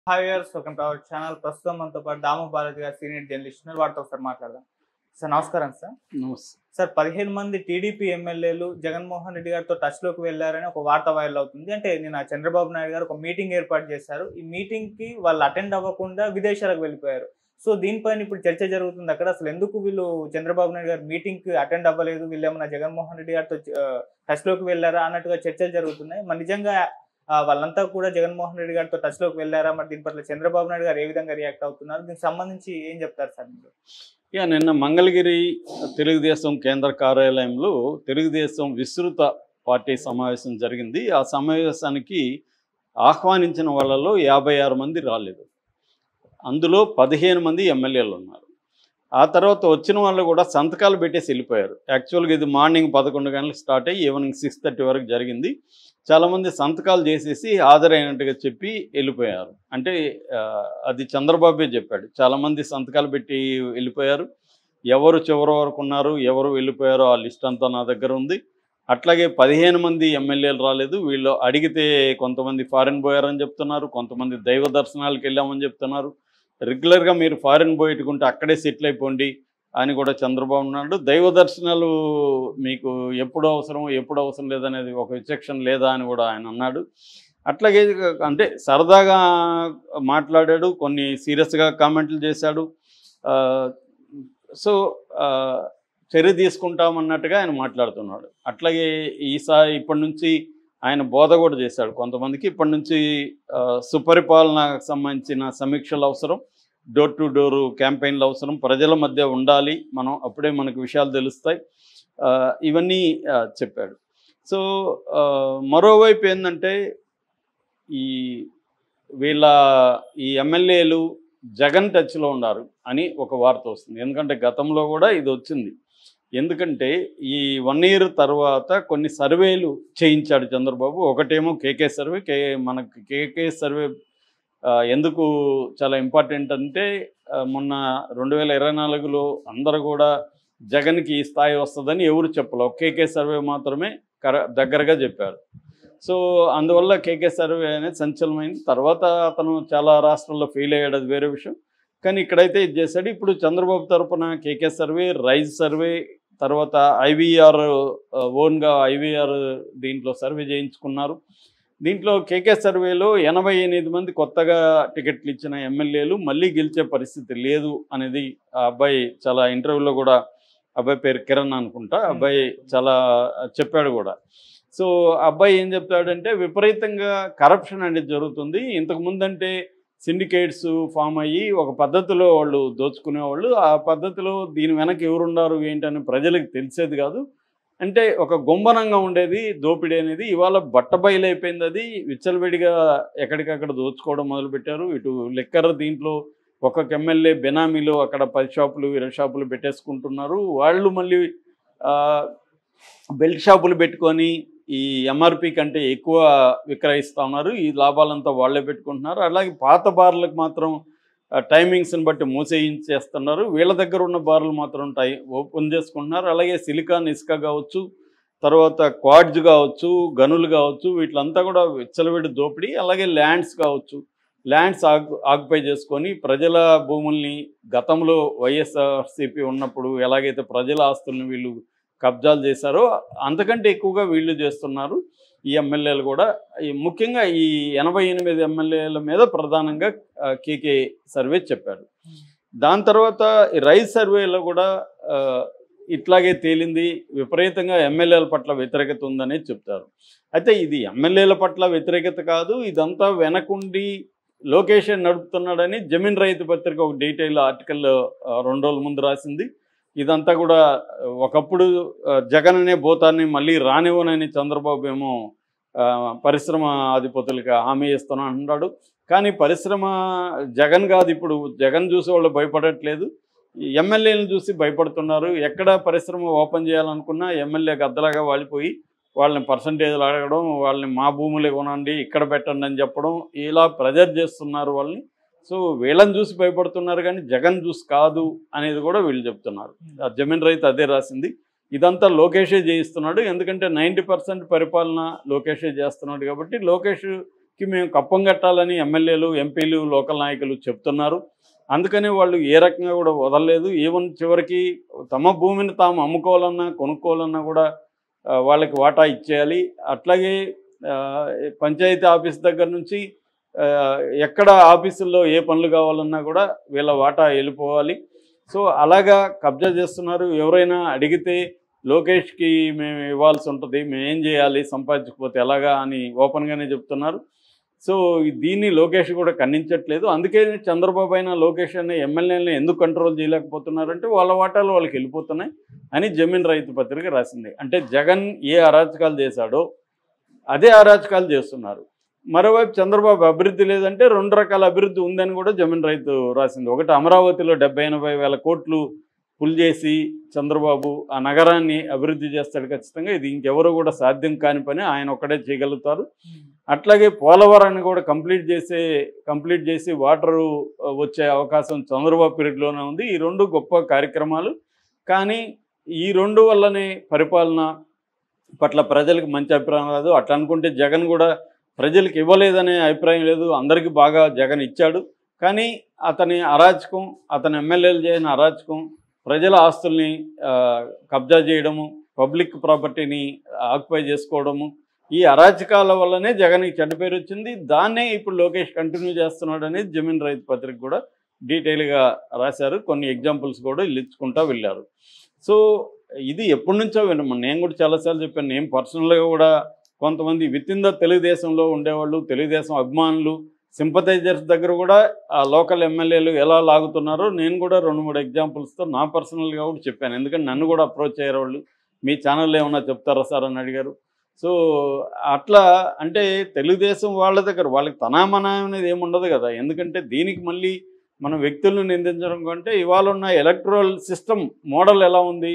Hi viewers, welcome to our channel. ప్రస్తుతం మనతో పాటు దాము బాలాజీ గారు సీనియర్ జర్నలిస్ట్ ఉన్నారు. వారితో ఒకసారి మాట్లాడదాం. సార్ నమస్కారం సార్. నమస్తే. సార్ 15 మంది టీడీపీ ఎమ్మెల్యేలు జగన్మోహన్ రెడ్డి గారితో టచ్లోకి వెళ్ళారని ఒక వార్త వైరల్ అవుతుంది. అంటే నిన్న చంద్రబాబు నాయుడు గారు ఒక మీటింగ్ ఏర్పాటు చేశారు. ఈ మీటింగ్కి వాళ్ళు అటెండ్ అవ్వకుండా విదేశాలకు వెళ్ళిపోయారు. సో దీనిపైన ఇప్పుడు చర్చ జరుగుతుంది అక్కడ. అసలు ఎందుకు వీళ్ళు చంద్రబాబు నాయుడు గారు మీటింగ్కి అటెండ్ అవ్వలేదు, వీళ్ళు ఏమన్నా జగన్మోహన్ రెడ్డి గారితో టచ్లోకి వెళ్ళారా అన్నట్టుగా చర్చలు జరుగుతున్నాయి. మరి నిజంగా వాళ్ళంతా కూడా జగన్మోహన్ రెడ్డి గారితో టచ్లోకి వెళ్ళారా? మరి దీని పట్ల చంద్రబాబు నాయుడు గారు ఏ విధంగా రియాక్ట్ అవుతున్నారు? దీనికి సంబంధించి ఏం చెప్తారు సార్ మీరు? నిన్న మంగళగిరి తెలుగుదేశం కేంద్ర కార్యాలయంలో తెలుగుదేశం విస్తృత పార్టీ సమావేశం జరిగింది. ఆ సమావేశానికి ఆహ్వానించిన వాళ్ళలో 56 మంది రాలేదు. అందులో 15 మంది ఎమ్మెల్యేలు ఉన్నారు. ఆ తర్వాత వచ్చిన వాళ్ళు కూడా సంతకాలు పెట్టేసి వెళ్ళిపోయారు. యాక్చువల్గా ఇది మార్నింగ్ 11 గంటలకు స్టార్ట్ అయ్యి ఈవినింగ్ 6:30 వరకు జరిగింది. చాలామంది సంతకాలు చేసేసి హాజరైనట్టుగా చెప్పి వెళ్ళిపోయారు. అంటే అది చంద్రబాబే చెప్పాడు. చాలామంది సంతకాలు పెట్టి వెళ్ళిపోయారు. ఎవరు చివరి వరకు ఉన్నారు, ఎవరు వెళ్ళిపోయారో ఆ లిస్ట్ అంతా నా దగ్గర ఉంది. అట్లాగే 15 మంది ఎమ్మెల్యేలు రాలేదు. వీళ్ళు అడిగితే కొంతమంది ఫారిన్ పోయారని చెప్తున్నారు, కొంతమంది దైవ దర్శనాలకు వెళ్ళామని చెప్తున్నారు. రెగ్యులర్గా మీరు ఫారిన్ పోయేట్టుకుంటే అక్కడే సెటిల్ అయిపోండి అని కూడా చంద్రబాబు నాయుడు. దైవ దర్శనాలు మీకు ఎప్పుడు అవసరం లేదనేది ఒక విచక్షణ లేదా అని కూడా ఆయన అన్నాడు. అట్లాగే అంటే సరదాగా మాట్లాడాడు, కొన్ని సీరియస్గా కామెంట్లు చేశాడు. సో చర్య తీసుకుంటామన్నట్టుగా ఆయన మాట్లాడుతున్నాడు. అట్లాగే ఇప్పటి నుంచి ఆయన బోధ కూడా చేశాడు కొంతమందికి. ఇప్పటి నుంచి సుపరిపాలనకు సంబంధించిన సమీక్షలు అవసరం, డోర్ టు డోర్ క్యాంపెయిన్లు అవసరం, ప్రజల మధ్య ఉండాలి మనం, అప్పుడే మనకు విషయాలు తెలుస్తాయి, ఇవన్నీ చెప్పాడు. సో మరోవైపు ఏంటంటే ఈ ఎమ్మెల్యేలు జగన్ టచ్లో ఉన్నారు అని ఒక వార్త వస్తుంది. ఎందుకంటే గతంలో కూడా ఇది వచ్చింది. ఎందుకంటే ఈ 1 ఇయర్ తర్వాత కొన్ని సర్వేలు చేయించాడు చంద్రబాబు. ఒకటేమో కేకే సర్వే. మనకు కేకే సర్వే ఎందుకు చాలా ఇంపార్టెంట్ అంటే మొన్న 2024లో అందరూ కూడా జగన్కి ఈ స్థాయి వస్తుందని ఎవరు చెప్పలేదు. కేకే సర్వే మాత్రమే దగ్గరగా చెప్పారు. సో అందువల్ల కేకే సర్వే అనేది సంచలనమైంది. తర్వాత అతను చాలా రాష్ట్రాల్లో ఫెయిల్ అయ్యాడు, అది వేరే విషయం. కానీ ఇక్కడైతే ఇది చేశాడు. ఇప్పుడు చంద్రబాబు తరఫున కేకే సర్వే, రైజ్ సర్వే, తర్వాత ఐవీఆర్ ఓన్గా ఐవీఆర్ దీంట్లో సర్వే చేయించుకున్నారు. దీంట్లో కేకే సర్వేలో 88 మంది కొత్తగా టికెట్లు ఇచ్చిన ఎమ్మెల్యేలు మళ్ళీ గెలిచే పరిస్థితి లేదు అనేది ఆ అబ్బాయి చాలా ఇంటర్వ్యూలో కూడా, అబ్బాయి పేరు కిరణ్ అనుకుంటా, అబ్బాయి చాలా చెప్పాడు కూడా. సో అబ్బాయి ఏం చెప్తాడంటే విపరీతంగా కరప్షన్ అనేది జరుగుతుంది. ఇంతకుముందంటే సిండికేట్స్ ఫామ్ అయ్యి ఒక పద్ధతిలో వాళ్ళు దోచుకునేవాళ్ళు. ఆ పద్ధతిలో దీని వెనక ఎవరున్నారు ఏంటని ప్రజలకు తెలిసేది కాదు. అంటే ఒక గుంబనంగా ఉండేది దోపిడీ అనేది. ఇవాళ బట్టబయలైపోయింది. అది విచ్చలవిడిగా ఎక్కడికక్కడ దోచుకోవడం మొదలుపెట్టారు. ఇటు లిక్కర్ దీంట్లో ఒక్కొక్క ఎమ్మెల్యే బెనామీలో అక్కడ 10 షాపులు 20 షాపులు పెట్టేసుకుంటున్నారు. వాళ్ళు మళ్ళీ బెల్ట్ షాపులు పెట్టుకొని ఈ ఎంఆర్పి కంటే ఎక్కువ విక్రయిస్తూ ఉన్నారు. ఈ లాభాలంతా వాళ్ళే పెట్టుకుంటున్నారు. అలాగే పాత బార్లకు మాత్రం టైమింగ్స్ని బట్టి మూసేయించేస్తున్నారు. వీళ్ళ దగ్గర ఉన్న బార్లు మాత్రం ఓపెన్ చేసుకుంటున్నారు. అలాగే సిలికాన్ ఇసుక కావచ్చు, తర్వాత క్వాడ్జ్ కావచ్చు, గనులు కావచ్చు, వీటిలంతా కూడా విచ్చలవిడి దోపిడీ. అలాగే ల్యాండ్స్ కావచ్చు, ల్యాండ్స్ ఆక్యుపై చేసుకొని ప్రజల భూముల్ని గతంలో వైఎస్ఆర్సీపీ ఉన్నప్పుడు ఎలాగైతే ప్రజల ఆస్తులను వీళ్ళు కబ్జాలు చేశారో అంతకంటే ఎక్కువగా వీళ్ళు చేస్తున్నారు ఈ ఎమ్మెల్యేలు కూడా. ముఖ్యంగా ఈ 88 ఎమ్మెల్యేల మీద ప్రధానంగా కేకే సర్వే చెప్పాడు. దాని తర్వాత రైజ్ సర్వేలో కూడా ఇట్లాగే తేలింది. విపరీతంగా ఎమ్మెల్యేల పట్ల వ్యతిరేకత ఉందనే చెప్తారు. అయితే ఇది ఎమ్మెల్యేల పట్ల వ్యతిరేకత కాదు, ఇదంతా వెనకుండి లోకేష్ నడుపుతున్నాడని జమీన్ రైతు పత్రిక ఒక డీటెయిల్ ఆర్టికల్ 2 రోజుల ముందు రాసింది. ఇదంతా కూడా ఒకప్పుడు జగన్ అనే భూతాన్ని మళ్ళీ రానివ్వనని చంద్రబాబు ఏమో పరిశ్రమ అధిపతులకి హామీ ఇస్తున్నా అంటున్నాడు. కానీ పరిశ్రమ జగన్ కాదు, ఇప్పుడు జగన్ చూసి వాళ్ళు భయపడట్లేదు, ఎమ్మెల్యేలను చూసి భయపడుతున్నారు. ఎక్కడ పరిశ్రమ ఓపెన్ చేయాలనుకున్నా ఎమ్మెల్యే గద్దలాగా వాలిపోయి వాళ్ళని పర్సంటేజ్లు అడగడం, వాళ్ళని మా భూములే కొనండి ఇక్కడ పెట్టండి అని చెప్పడం, ఇలా ప్రెజర్ చేస్తున్నారు వాళ్ళని. సో వీళ్ళని చూసి భయపడుతున్నారు కానీ జగన్ చూసి కాదు అనేది కూడా వీళ్ళు చెప్తున్నారు. జమీన్ రైతు అదే రాసింది. ఇదంతా లోకేషే చేయిస్తున్నాడు. ఎందుకంటే 90% పరిపాలన లోకేషే చేస్తున్నాడు కాబట్టి లోకేష్ కి మేము కప్పం కట్టాలని ఎమ్మెల్యేలు, ఎంపీలు, లోకల్ నాయకులు చెప్తున్నారు. అందుకని వాళ్ళు ఏ రకంగా కూడా వదలలేదు. ఈవెన్ చివరికి తమ భూమిని తాము అమ్ముకోవాలన్నా, కొనుక్కోవాలన్నా కూడా వాళ్ళకి వాటా ఇచ్చేయాలి. అట్లాగే పంచాయతీ ఆఫీస్ దగ్గర నుంచి ఎక్కడ ఆఫీసుల్లో ఏ పనులు కావాలన్నా కూడా వీళ్ళ వాటా వెళ్ళిపోవాలి. సో అలాగా కబ్జా చేస్తున్నారు. ఎవరైనా అడిగితే లోకేష్కి మేము ఇవ్వాల్సి ఉంటుంది, మేము ఏం చేయాలి సంపాదించకపోతే ఎలాగా అని ఓపెన్గానే చెప్తున్నారు. సో దీన్ని లోకేష్ కూడా ఖండించట్లేదు. అందుకే చంద్రబాబు అయినా లోకేష్ అనే ఎమ్మెల్యేలను ఎందుకు కంట్రోల్ చేయలేకపోతున్నారంటే వాళ్ళ వాటాలు వాళ్ళకి వెళ్ళిపోతున్నాయి అని జమీన్ రైతు పత్రిక రాసింది. అంటే జగన్ ఏ అరాచకాలు చేశాడో అదే అరాచకాలు చేస్తున్నారు. మరోవైపు చంద్రబాబు అభివృద్ధి లేదంటే 2 రకాల అభివృద్ధి ఉందని కూడా జమీన్ రైతు రాసింది. ఒకటి, అమరావతిలో 70-80 వేల కోట్లు పుల్ చేసి చంద్రబాబు ఆ నగరాన్ని అభివృద్ధి చేస్తాడు ఖచ్చితంగా. ఇది ఇంకెవరు కూడా సాధ్యం కాని పని, ఆయన ఒక్కడే చేయగలుగుతారు. అట్లాగే పోలవరాన్ని కూడా కంప్లీట్ చేసి వాటరు వచ్చే అవకాశం చంద్రబాబు పీరియడ్లోనే ఉంది. ఈ 2 గొప్ప కార్యక్రమాలు. కానీ ఈ 2 వల్లనే పరిపాలన పట్ల ప్రజలకు మంచి అభిప్రాయం రాదు. అట్లా అనుకుంటే జగన్ కూడా ప్రజలకు ఇవ్వలేదనే అభిప్రాయం లేదు. అందరికీ బాగా జగన్ ఇచ్చాడు. కానీ అతని అరాచకం, అతని ఎమ్మెల్యేలు చేసిన అరాచకం, ప్రజల ఆస్తుల్ని కబ్జా చేయడము, పబ్లిక్ ప్రాపర్టీని ఆక్యుపై చేసుకోవడము, ఈ అరాచకాల వల్లనే జగన్కి చెడ్డ పేరు వచ్చింది. దాన్నే ఇప్పుడు లోకేష్ కంటిన్యూ చేస్తున్నాడు అనేది జమీన్ రైతు పత్రిక కూడా డీటెయిల్గా రాశారు. కొన్ని ఎగ్జాంపుల్స్ కూడా ఇచ్చుకుంటూ వెళ్ళారు. సో ఇది ఎప్పటి నుంచో వినమని నేను కూడా చాలాసార్లు చెప్పాను. నేను పర్సనల్గా కూడా కొంతమంది విత్ ఇన్ ద తెలుగుదేశంలో ఉండేవాళ్ళు, తెలుగుదేశం అభిమానులు, సింపథైజర్స్ దగ్గర కూడా ఆ లోకల్ ఎమ్మెల్యేలు ఎలా లాగుతున్నారో నేను కూడా 2-3 ఎగ్జాంపుల్స్తో నా పర్సనల్గా కూడా చెప్పాను. ఎందుకంటే నన్ను కూడా అప్రోచ్ అయ్యారు వాళ్ళు. మీ ఛానల్లో ఏమన్నా చెప్తారా సార్ అని అడిగారు. సో అట్లా అంటే తెలుగుదేశం వాళ్ళ దగ్గర వాళ్ళకి తనామనా అనేది ఏముండదు కదా. ఎందుకంటే దీనికి మళ్ళీ మనం వ్యక్తులను నిందించడం కంటే ఇవాళ ఉన్న ఎలక్ట్రల్ సిస్టమ్ మోడల్ ఎలా ఉంది,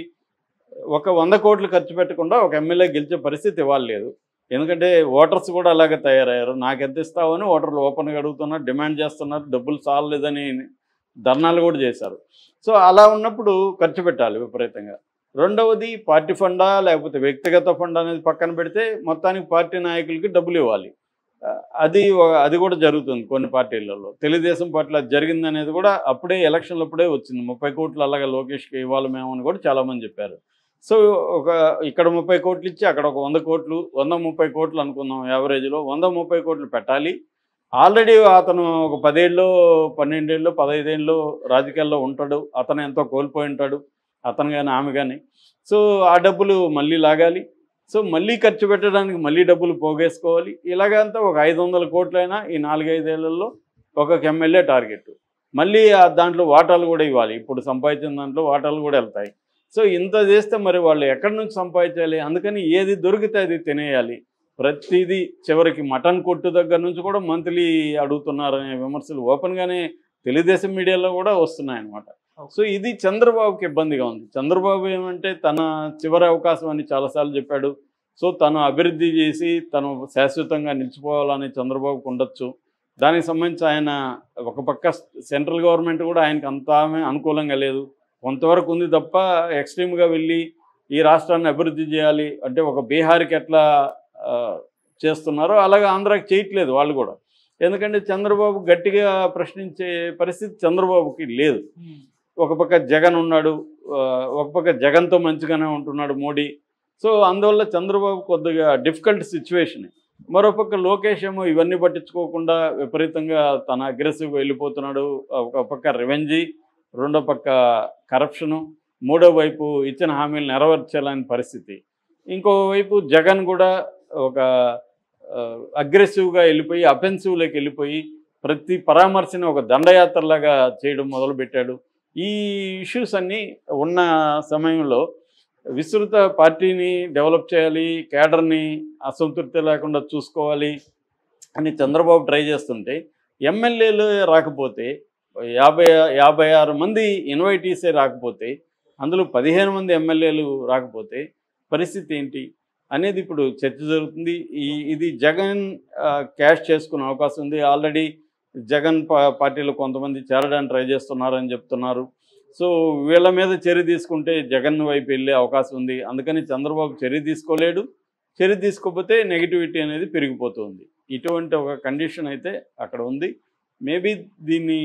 ఒక 100 కోట్లు ఖర్చు పెట్టకుండా ఒక ఎమ్మెల్యే గెలిచే పరిస్థితి ఇవాళ లేదు. ఎందుకంటే ఓటర్స్ కూడా అలాగే తయారయ్యారు. నాకు ఎంత ఇస్తావని ఓటర్లు ఓపెన్గా అడుగుతున్నారు, డిమాండ్ చేస్తున్నారు. డబ్బులు చాలలేదని ధర్నాలు కూడా చేశారు. సో అలా ఉన్నప్పుడు ఖర్చు పెట్టాలి విపరీతంగా. రెండవది పార్టీ ఫండా లేకపోతే వ్యక్తిగత ఫండ్ అనేది పక్కన పెడితే మొత్తానికి పార్టీ నాయకులకి డబ్బులు ఇవ్వాలి. అది కూడా జరుగుతుంది కొన్ని పార్టీలలో. తెలుగుదేశం పార్టీలో అది జరిగిందనేది కూడా అప్పుడే ఎలక్షన్లు అప్పుడే వచ్చింది. 30 కోట్లు అలాగే లోకేష్కి ఇవ్వాలి మేము అని కూడా చాలామంది చెప్పారు. సో ఇక్కడ 30 కోట్లు ఇచ్చి అక్కడ ఒక 100 కోట్లు, 130 కోట్లు అనుకుందాం యావరేజ్లో, 130 కోట్లు పెట్టాలి. ఆల్రెడీ అతను ఒక 10 ఏళ్ళు, 12 ఏళ్ళు, 15 ఏళ్ళు రాజకీయాల్లో ఉంటాడు. అతను ఎంతో కోల్పోయి ఉంటాడు, అతను కానీ ఆమె కానీ. సో ఆ డబ్బులు మళ్ళీ లాగాలి. సో మళ్ళీ ఖర్చు పెట్టడానికి మళ్ళీ డబ్బులు పోగేసుకోవాలి. ఇలాగంతా ఒక 500 కోట్లైనా ఈ 4-5 ఏళ్లలో ఒక్కొక్క ఎమ్మెల్యే టార్గెట్. మళ్ళీ దాంట్లో వాటాలు కూడా ఇవ్వాలి. ఇప్పుడు సంపాదించిన దాంట్లో వాటాలు కూడా వెళ్తాయి. సో ఇంత చేస్తే మరి వాళ్ళు ఎక్కడి నుంచి సంపాదించాలి? అందుకని ఏది దొరికితే అది తినేయాలి. ప్రతిదీ చివరికి మటన్ కొట్టు దగ్గర నుంచి కూడా మంత్లీ అడుగుతున్నారనే విమర్శలు ఓపెన్గానే తెలుగుదేశం మీడియాలో కూడా వస్తున్నాయన్నమాట. సో ఇది చంద్రబాబుకి ఇబ్బందిగా ఉంది. చంద్రబాబు ఏమంటే తన చివరి అవకాశం అని చాలాసార్లు చెప్పాడు. సో తను అభివృద్ధి చేసి తను శాశ్వతంగా నిలిచిపోవాలని చంద్రబాబుకు ఉండొచ్చు. దానికి సంబంధించి ఆయన ఒక పక్క సెంట్రల్ గవర్నమెంట్ కూడా ఆయనకు అంతా అనుకూలంగా లేదు, కొంతవరకు ఉంది తప్ప ఎక్స్ట్రీమ్గా వెళ్ళి ఈ రాష్ట్రాన్ని అభివృద్ధి చేయాలి అంటే ఒక బీహార్కి ఎట్లా చేస్తున్నారో అలాగే ఆంధ్రాకి చేయట్లేదు వాళ్ళు కూడా. ఎందుకంటే చంద్రబాబు గట్టిగా ప్రశ్నించే పరిస్థితి చంద్రబాబుకి లేదు. ఒక పక్క జగన్ ఉన్నాడు, ఒక పక్క జగన్తో మంచిగానే ఉంటున్నాడు మోడీ. సో అందువల్ల చంద్రబాబు కొద్దిగా డిఫికల్ట్ సిచ్యువేషన్. మరోపక్క లోకేష్ ఏమో ఇవన్నీ పట్టించుకోకుండా విపరీతంగా తన అగ్రెసివ్గా వెళ్ళిపోతున్నాడు. ఒక పక్క రివెంజీ, రెండో పక్క కరప్షను, మూడో వైపు ఇచ్చిన హామీలు నెరవేర్చాలని పరిస్థితి. ఇంకోవైపు జగన్ కూడా ఒక అగ్రెసివ్గా వెళ్ళిపోయి అఫెన్సివ్లోకి వెళ్ళిపోయి ప్రతి పరామర్శని ఒక దండయాత్రలాగా చేయడం మొదలుపెట్టాడు. ఈ ఇష్యూస్ అన్నీ ఉన్న సమయంలో విస్తృత పార్టీని డెవలప్ చేయాలి, కేడర్ని అసంతృప్తి లేకుండా చూసుకోవాలి అని చంద్రబాబు ట్రై చేస్తుంటే ఎమ్మెల్యేలు రాకపోతే 56 మంది ఇన్వైటీసే రాకపోతే అందులో 15 మంది ఎమ్మెల్యేలు రాకపోతే పరిస్థితి ఏంటి అనేది ఇప్పుడు చర్చ జరుగుతుంది. ఇది జగన్ క్యాష్ చేసుకునే అవకాశం ఉంది. ఆల్రెడీ జగన్ పార్టీలో కొంతమంది చేరడానికి ట్రై చేస్తున్నారని చెప్తున్నారు. సో వీళ్ళ మీద చర్య తీసుకుంటే జగన్ వైపు వెళ్ళే అవకాశం ఉంది. అందుకని చంద్రబాబు చర్య తీసుకోలేడు. చర్య తీసుకోకపోతే నెగిటివిటీ అనేది పెరిగిపోతుంది. ఇటువంటి ఒక కండిషన్ అయితే అక్కడ ఉంది. మేబీ దీన్ని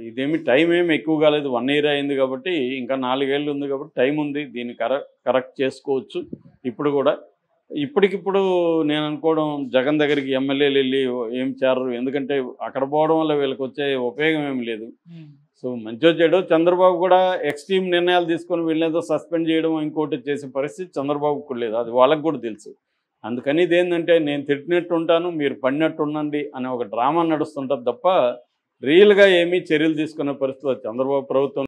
ఇదేమి టైం ఏమి ఎక్కువ కాలేదు, 1 year అయింది కాబట్టి, ఇంకా 4 ఏళ్ళు ఉంది కాబట్టి టైం ఉంది, దీన్ని కరెక్ట్ చేసుకోవచ్చు. ఇప్పుడు కూడా ఇప్పటికిప్పుడు నేను అనుకోవడం జగన్ దగ్గరికి ఎమ్మెల్యేలు వెళ్ళి ఏం చేరరు, ఎందుకంటే అక్కడ పోవడం వల్ల వీళ్ళకి వచ్చే ఉపయోగం ఏమి లేదు. సో మంచో చెడో చంద్రబాబు కూడా ఎక్స్ట్రీమ్ నిర్ణయాలు తీసుకొని వీళ్ళేదో సస్పెండ్ చేయడం ఇంకోటి చేసే పరిస్థితి చంద్రబాబుకు లేదు, అది వాళ్ళకు కూడా తెలుసు. అందుకని ఇదేంటంటే నేను తిట్టినట్టు ఉంటాను, మీరు పడినట్టు ఉండండి అనే ఒక డ్రామా నడుస్తుంటుంది తప్ప రియల్గా ఏమీ చర్యలు తీసుకునే పరిస్థితి చంద్రబాబు ప్రభుత్వం